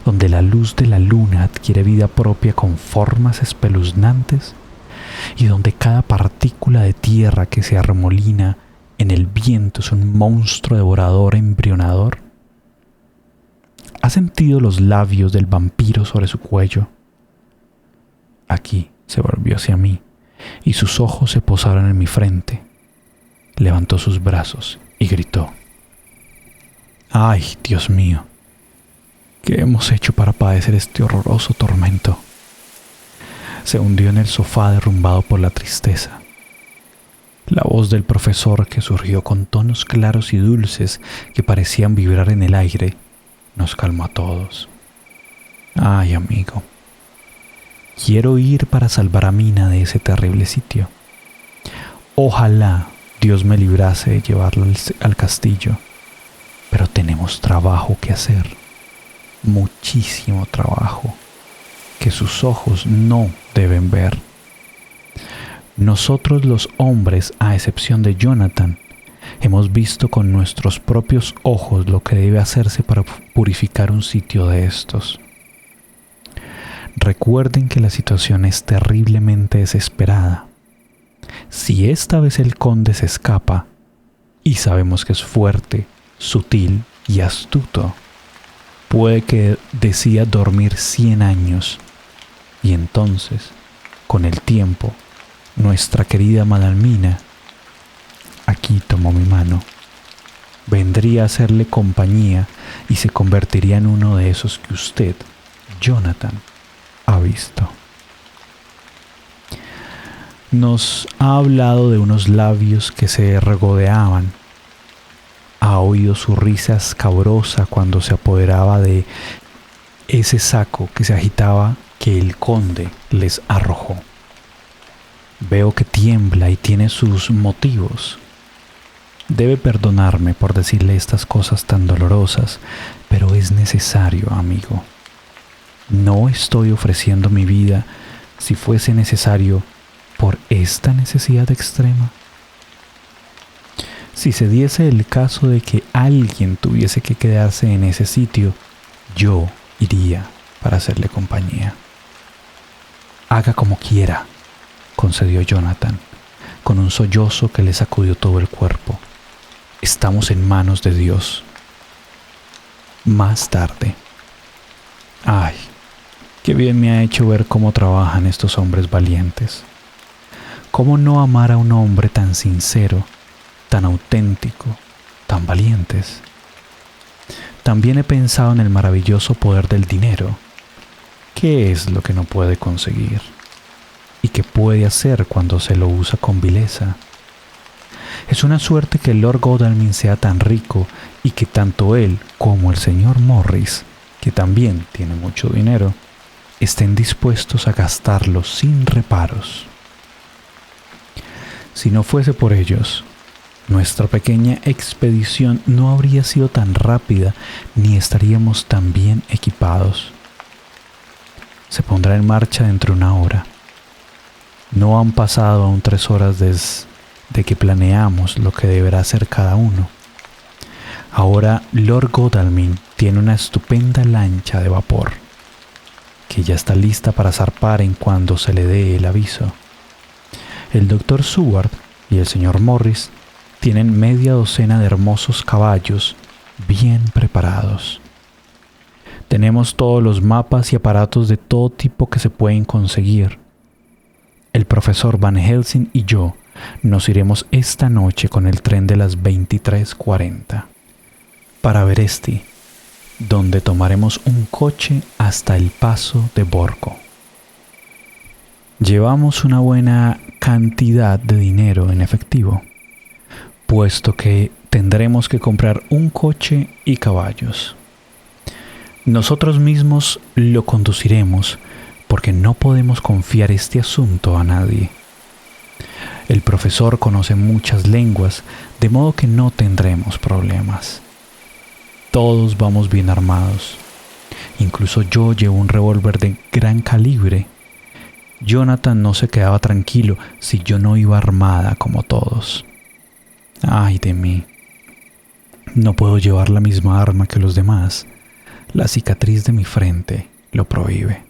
[SPEAKER 1] donde la luz de la luna adquiere vida propia con formas espeluznantes, y donde cada partícula de tierra que se arremolina en el viento es un monstruo devorador embrionador? ¿Ha sentido los labios del vampiro sobre su cuello? Aquí se volvió hacia mí y sus ojos se posaron en mi frente. Levantó sus brazos y gritó: ¡ay, Dios mío! ¿Qué hemos hecho para padecer este horroroso tormento? Se hundió en el sofá derrumbado por la tristeza. La voz del profesor, que surgió con tonos claros y dulces que parecían vibrar en el aire, nos calmó a todos. ¡Ay, amigo! Quiero ir para salvar a Mina de ese terrible sitio. Ojalá Dios me librase de llevarla al castillo, pero tenemos trabajo que hacer, muchísimo trabajo, que sus ojos no deben ver. Nosotros los hombres, a excepción de Jonathan, hemos visto con nuestros propios ojos lo que debe hacerse para purificar un sitio de estos. Recuerden que la situación es terriblemente desesperada. Si esta vez el conde se escapa, y sabemos que es fuerte, sutil y astuto, puede que decida dormir 100 años, y entonces, con el tiempo, nuestra querida Madame Mina, aquí tomó mi mano, vendría a hacerle compañía y se convertiría en uno de esos que usted, Jonathan, ha visto. Nos ha hablado de unos labios que se regodeaban. Ha oído su risa escabrosa cuando se apoderaba de ese saco que se agitaba que el conde les arrojó. Veo que tiembla y tiene sus motivos. Debe perdonarme por decirle estas cosas tan dolorosas, pero es necesario, amigo. No estoy ofreciendo mi vida, si fuese necesario, por esta necesidad extrema. Si se diese el caso de que alguien tuviese que quedarse en ese sitio, yo iría para hacerle compañía. Haga como quiera, concedió Jonathan, con un sollozo que le sacudió todo el cuerpo. Estamos en manos de Dios. Más tarde. Ay, qué bien me ha hecho ver cómo trabajan estos hombres valientes. ¿Cómo no amar a un hombre tan sincero, tan auténtico, tan valientes? También he pensado en el maravilloso poder del dinero. ¿Qué es lo que no puede conseguir? ¿Y qué puede hacer cuando se lo usa con vileza? Es una suerte que Lord Godalming sea tan rico y que tanto él como el señor Morris, que también tiene mucho dinero, estén dispuestos a gastarlo sin reparos. Si no fuese por ellos, nuestra pequeña expedición no habría sido tan rápida ni estaríamos tan bien equipados. Se pondrá en marcha dentro de 1 hora. No han pasado aún 3 horas desde que planeamos lo que deberá hacer cada uno. Ahora Lord Godalming tiene una estupenda lancha de vapor, que ya está lista para zarpar en cuando se le dé el aviso. El Dr. Seward y el señor Morris tienen media docena de hermosos caballos bien preparados. Tenemos todos los mapas y aparatos de todo tipo que se pueden conseguir. El profesor Van Helsing y yo nos iremos esta noche con el tren de las 23:40 para Veresti, donde tomaremos un coche hasta el paso de Borgo. Llevamos una buena cantidad de dinero en efectivo, puesto que tendremos que comprar un coche y caballos. Nosotros mismos lo conduciremos porque no podemos confiar este asunto a nadie. El profesor conoce muchas lenguas, de modo que no tendremos problemas. Todos vamos bien armados. Incluso yo llevo un revólver de gran calibre. Jonathan no se quedaba tranquilo si yo no iba armada como todos. ¡Ay de mí! No puedo llevar la misma arma que los demás. La cicatriz de mi frente lo prohíbe.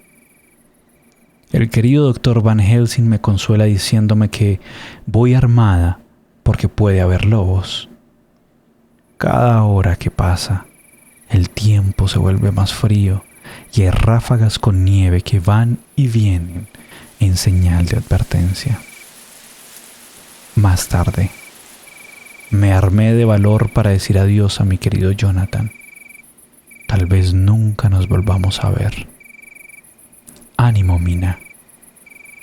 [SPEAKER 1] El querido doctor Van Helsing me consuela diciéndome que voy armada porque puede haber lobos. Cada hora que pasa, el tiempo se vuelve más frío y hay ráfagas con nieve que van y vienen en señal de advertencia. Más tarde, me armé de valor para decir adiós a mi querido Jonathan. Tal vez nunca nos volvamos a ver. Ánimo, Mina.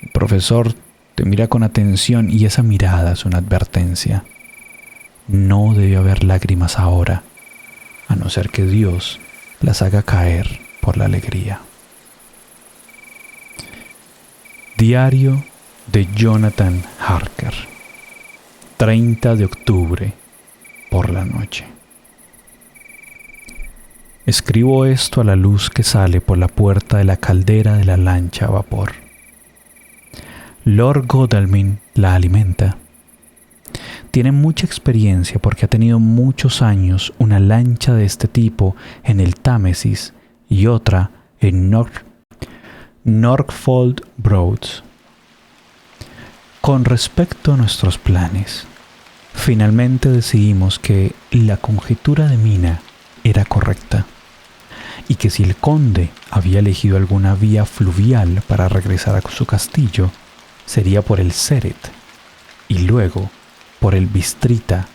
[SPEAKER 1] El profesor te mira con atención y esa mirada es una advertencia. No debe haber lágrimas ahora, a no ser que Dios las haga caer por la alegría. Diario de Jonathan Harker, 30 de octubre, por la noche. Escribo esto a la luz que sale por la puerta de la caldera de la lancha a vapor. Lord Godalming la alimenta. Tiene mucha experiencia porque ha tenido muchos años una lancha de este tipo en el Támesis y otra en Norfolk Broads. Con respecto a nuestros planes, finalmente decidimos que la conjetura de Mina era correcta y que si el conde había elegido alguna vía fluvial para regresar a su castillo, sería por el Seret y luego por el Bistrita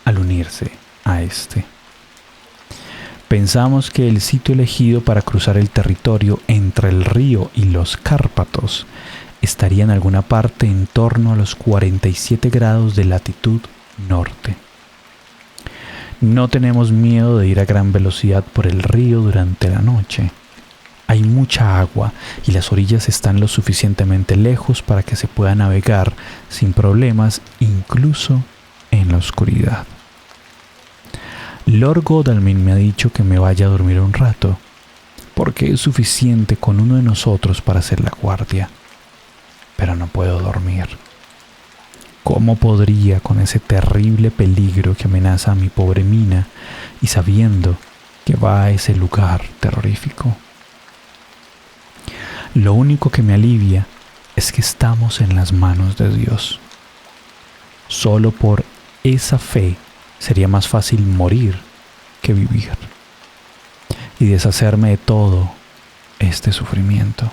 [SPEAKER 1] al unirse a este. Pensamos que el sitio elegido para cruzar el territorio entre el río y los Cárpatos estaría en alguna parte en torno a los 47 grados de latitud norte. No tenemos miedo de ir a gran velocidad por el río durante la noche. Hay mucha agua y las orillas están lo suficientemente lejos para que se pueda navegar sin problemas, incluso en la oscuridad. Lord Godalming me ha dicho que me vaya a dormir un rato, porque es suficiente con uno de nosotros para hacer la guardia. Pero no puedo dormir. ¿Cómo podría con ese terrible peligro que amenaza a mi pobre Mina y sabiendo que va a ese lugar terrorífico? Lo único que me alivia es que estamos en las manos de Dios. Solo por esa fe sería más fácil morir que vivir y deshacerme de todo este sufrimiento.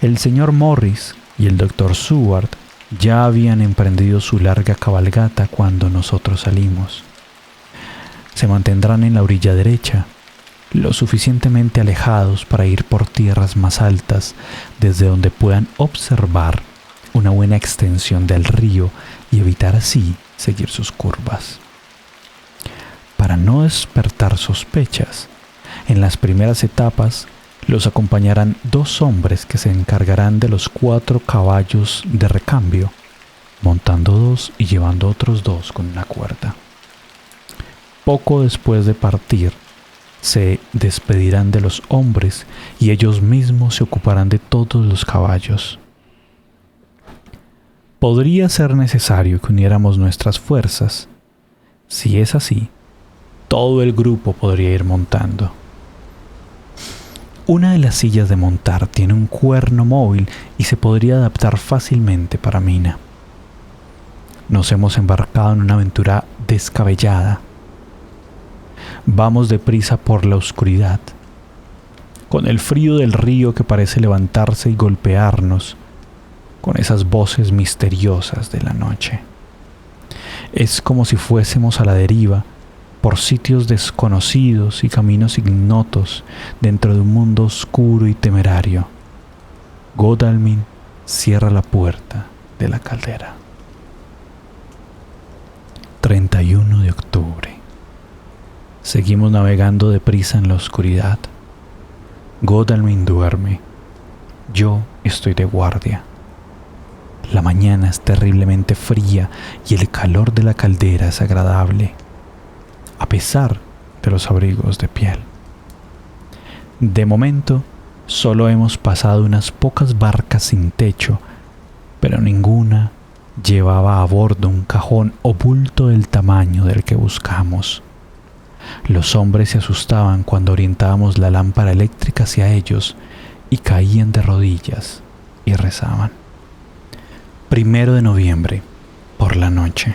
[SPEAKER 1] El señor Morris y el doctor Seward ya habían emprendido su larga cabalgata cuando nosotros salimos. Se mantendrán en la orilla derecha, lo suficientemente alejados para ir por tierras más altas, desde donde puedan observar una buena extensión del río y evitar así seguir sus curvas. Para no despertar sospechas, en las primeras etapas los acompañarán 2 hombres que se encargarán de los 4 caballos de recambio, montando 2 y llevando otros 2 con una cuerda. Poco después de partir, se despedirán de los hombres y ellos mismos se ocuparán de todos los caballos. Podría ser necesario que uniéramos nuestras fuerzas. Si es así, todo el grupo podría ir montando. Una de las sillas de montar tiene un cuerno móvil y se podría adaptar fácilmente para Mina. Nos hemos embarcado en una aventura descabellada. Vamos deprisa por la oscuridad, con el frío del río que parece levantarse y golpearnos, con esas voces misteriosas de la noche. Es como si fuésemos a la deriva, por sitios desconocidos y caminos ignotos dentro de un mundo oscuro y temerario. Godalming cierra la puerta de la caldera. 31 de octubre. Seguimos navegando deprisa en la oscuridad. Godalming duerme. Yo estoy de guardia. La mañana es terriblemente fría y el calor de la caldera es agradable, a pesar de los abrigos de piel. De momento, solo hemos pasado unas pocas barcas sin techo, pero ninguna llevaba a bordo un cajón o bulto del tamaño del que buscamos. Los hombres se asustaban cuando orientábamos la lámpara eléctrica hacia ellos y caían de rodillas y rezaban. 1 de noviembre, por la noche.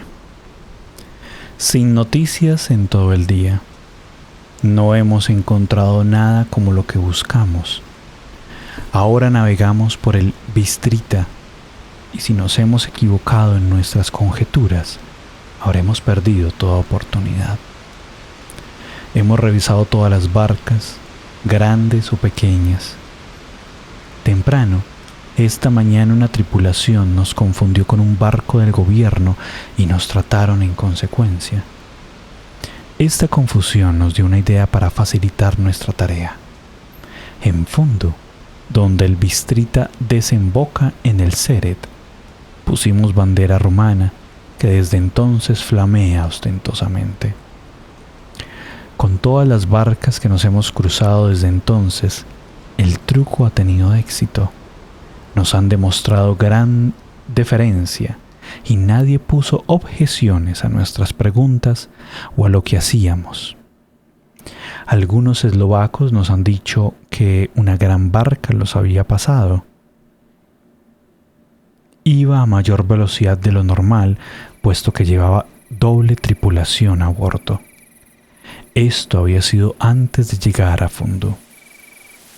[SPEAKER 1] Sin noticias en todo el día. No hemos encontrado nada como lo que buscamos. Ahora navegamos por el Bistrita y si nos hemos equivocado en nuestras conjeturas, habremos perdido toda oportunidad. Hemos revisado todas las barcas, grandes o pequeñas. Temprano, esta mañana una tripulación nos confundió con un barco del gobierno y nos trataron en consecuencia. Esta confusión nos dio una idea para facilitar nuestra tarea. En Fundu, donde el Bistrita desemboca en el Seret, pusimos bandera romana que desde entonces flamea ostentosamente. Con todas las barcas que nos hemos cruzado desde entonces, el truco ha tenido éxito. Nos han demostrado gran deferencia y nadie puso objeciones a nuestras preguntas o a lo que hacíamos. Algunos eslovacos nos han dicho que una gran barca los había pasado. Iba a mayor velocidad de lo normal, puesto que llevaba doble tripulación a bordo. Esto había sido antes de llegar a Fundu,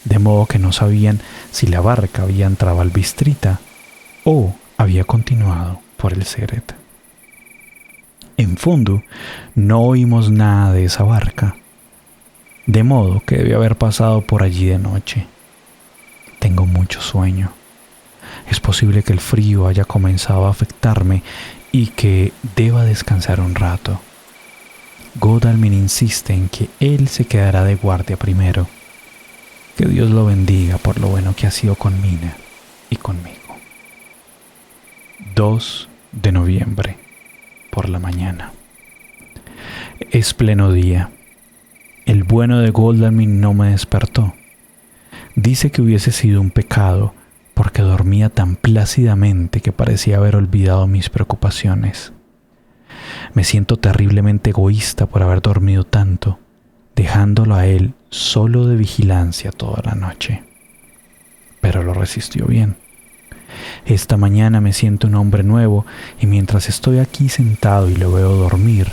[SPEAKER 1] de modo que no sabían si la barca había entrado al Bistrita o había continuado por el Seret. En Fundu no oímos nada de esa barca, de modo que debió haber pasado por allí de noche. Tengo mucho sueño. Es posible que el frío haya comenzado a afectarme y que deba descansar un rato. Godalming insiste en que él se quedará de guardia primero. Que Dios lo bendiga por lo bueno que ha sido con Mina y conmigo. 2 de noviembre, por la mañana. Es pleno día. El bueno de Godalming no me despertó. Dice que hubiese sido un pecado porque dormía tan plácidamente que parecía haber olvidado mis preocupaciones. Me siento terriblemente egoísta por haber dormido tanto, dejándolo a él solo de vigilancia toda la noche. Pero lo resistió bien. Esta mañana me siento un hombre nuevo y mientras estoy aquí sentado y lo veo dormir,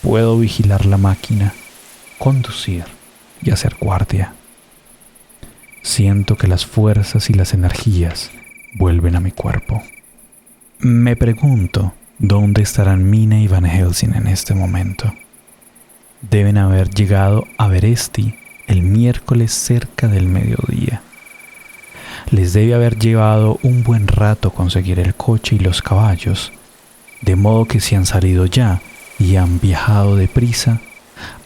[SPEAKER 1] puedo vigilar la máquina, conducir y hacer guardia. Siento que las fuerzas y las energías vuelven a mi cuerpo. Me pregunto dónde estarán Mina y Van Helsing en este momento. Deben haber llegado a Veresti el miércoles cerca del mediodía. Les debe haber llevado un buen rato conseguir el coche y los caballos, de modo que si han salido ya y han viajado deprisa,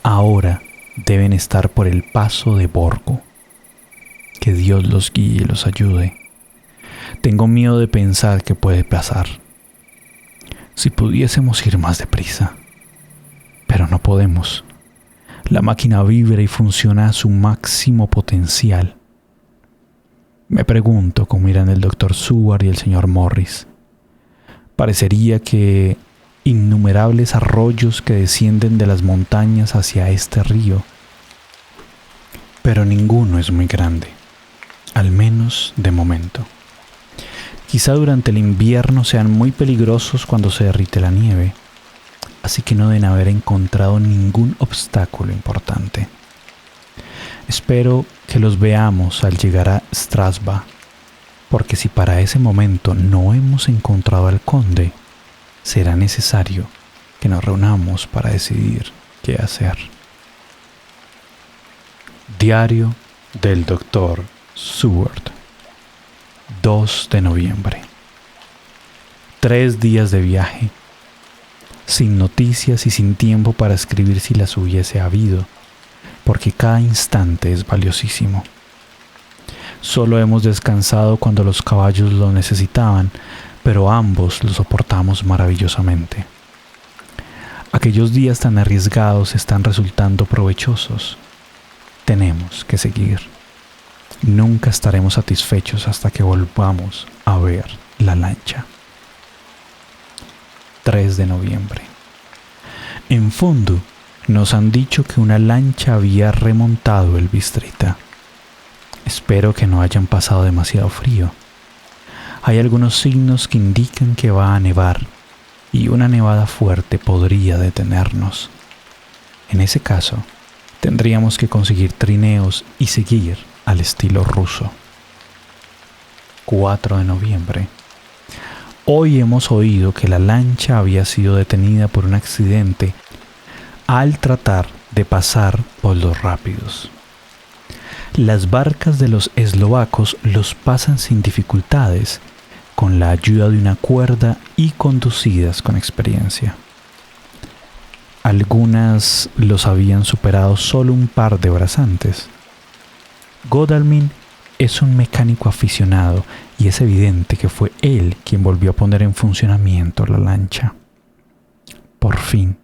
[SPEAKER 1] ahora deben estar por el paso de Borgo. Que Dios los guíe y los ayude. Tengo miedo de pensar qué puede pasar. Si pudiésemos ir más deprisa, pero no podemos. La máquina vibra y funciona a su máximo potencial. Me pregunto cómo irán el Dr. Seward y el señor Morris. Parecería que innumerables arroyos que descienden de las montañas hacia este río, pero ninguno es muy grande, al menos de momento. Quizá durante el invierno sean muy peligrosos cuando se derrite la nieve, así que no deben haber encontrado ningún obstáculo importante. Espero que los veamos al llegar a Strasbourg, porque si para ese momento no hemos encontrado al conde, será necesario que nos reunamos para decidir qué hacer. Diario del Dr. Seward, 2 de noviembre. 3 días de viaje, sin noticias y sin tiempo para escribir si las hubiese habido, porque cada instante es valiosísimo. Solo hemos descansado cuando los caballos lo necesitaban, pero ambos lo soportamos maravillosamente. Aquellos días tan arriesgados están resultando provechosos. Tenemos que seguir. Nunca estaremos satisfechos hasta que volvamos a ver la lancha. 3 de noviembre. En fondo, nos han dicho que una lancha había remontado el Bistrita. Espero que no hayan pasado demasiado frío. Hay algunos signos que indican que va a nevar y una nevada fuerte podría detenernos. En ese caso, tendríamos que conseguir trineos y seguir al estilo ruso. 4 de noviembre. Hoy hemos oído que la lancha había sido detenida por un accidente al tratar de pasar por los rápidos. Las barcas de los eslovacos los pasan sin dificultades, con la ayuda de una cuerda y conducidas con experiencia. Algunas los habían superado solo un par de horas antes. Godalming es un mecánico aficionado y es evidente que fue él quien volvió a poner en funcionamiento la lancha. Por fin,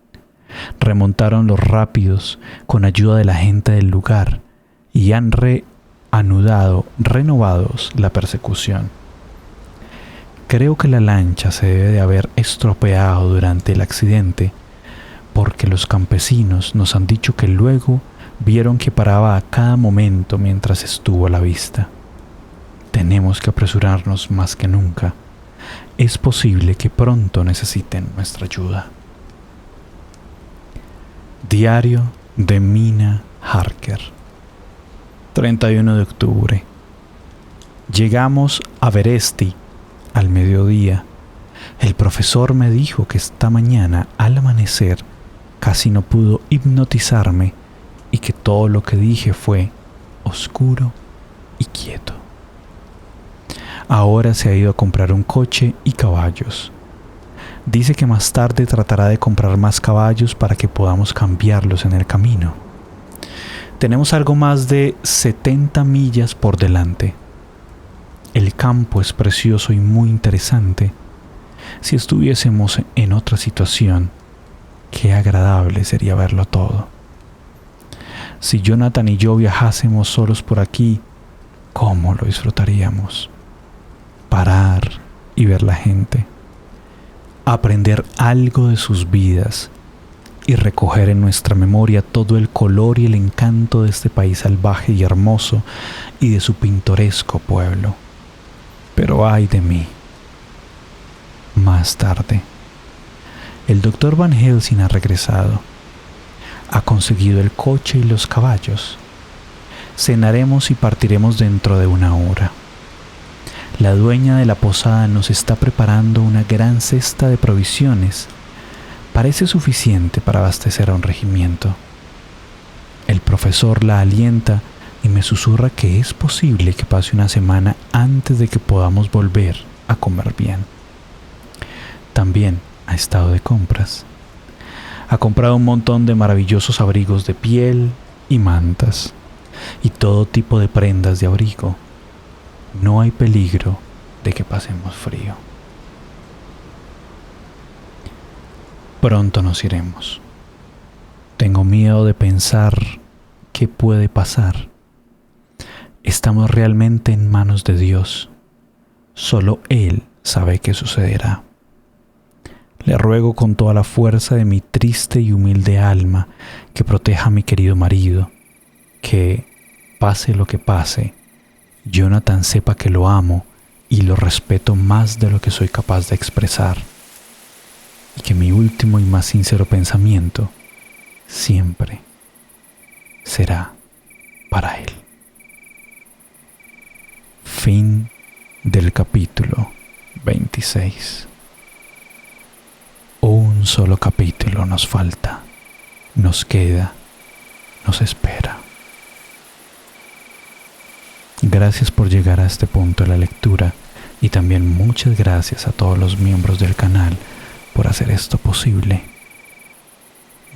[SPEAKER 1] remontaron los rápidos con ayuda de la gente del lugar y han renovados la persecución. Creo que la lancha se debe de haber estropeado durante el accidente, porque los campesinos nos han dicho que luego vieron que paraba a cada momento mientras estuvo a la vista. Tenemos que apresurarnos más que nunca. Es posible que pronto necesiten nuestra ayuda. Diario de Mina Harker, 31 de octubre. Llegamos a Beresti al mediodía. El profesor me dijo que esta mañana al amanecer casi no pudo hipnotizarme y que todo lo que dije fue oscuro y quieto. Ahora se ha ido a comprar un coche y caballos. Dice que más tarde tratará de comprar más caballos para que podamos cambiarlos en el camino. Tenemos algo más de 70 millas por delante. El campo es precioso y muy interesante. Si estuviésemos en otra situación, qué agradable sería verlo todo. Si Jonathan y yo viajásemos solos por aquí, ¿cómo lo disfrutaríamos? Parar y ver la gente, aprender algo de sus vidas y recoger en nuestra memoria todo el color y el encanto de este país salvaje y hermoso y de su pintoresco pueblo. Pero ay de mí. Más tarde, el Dr. Van Helsing ha regresado. Ha conseguido el coche y los caballos. Cenaremos y partiremos dentro de 1 hora. La dueña de la posada nos está preparando una gran cesta de provisiones. Parece suficiente para abastecer a un regimiento. El profesor la alienta y me susurra que es posible que pase una semana antes de que podamos volver a comer bien. También ha estado de compras. Ha comprado un montón de maravillosos abrigos de piel y mantas y todo tipo de prendas de abrigo. No hay peligro de que pasemos frío. Pronto nos iremos. Tengo miedo de pensar qué puede pasar. Estamos realmente en manos de Dios. Solo Él sabe qué sucederá. Le ruego con toda la fuerza de mi triste y humilde alma que proteja a mi querido marido, que, pase lo que pase, Jonathan sepa que lo amo y lo respeto más de lo que soy capaz de expresar, y que mi último y más sincero pensamiento siempre será para él. Fin del capítulo 26. Un solo capítulo nos falta, nos queda, nos espera. Gracias por llegar a este punto de la lectura y también muchas gracias a todos los miembros del canal por hacer esto posible.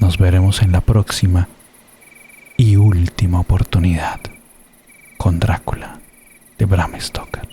[SPEAKER 1] Nos veremos en la próxima y última oportunidad con Drácula de Bram Stoker.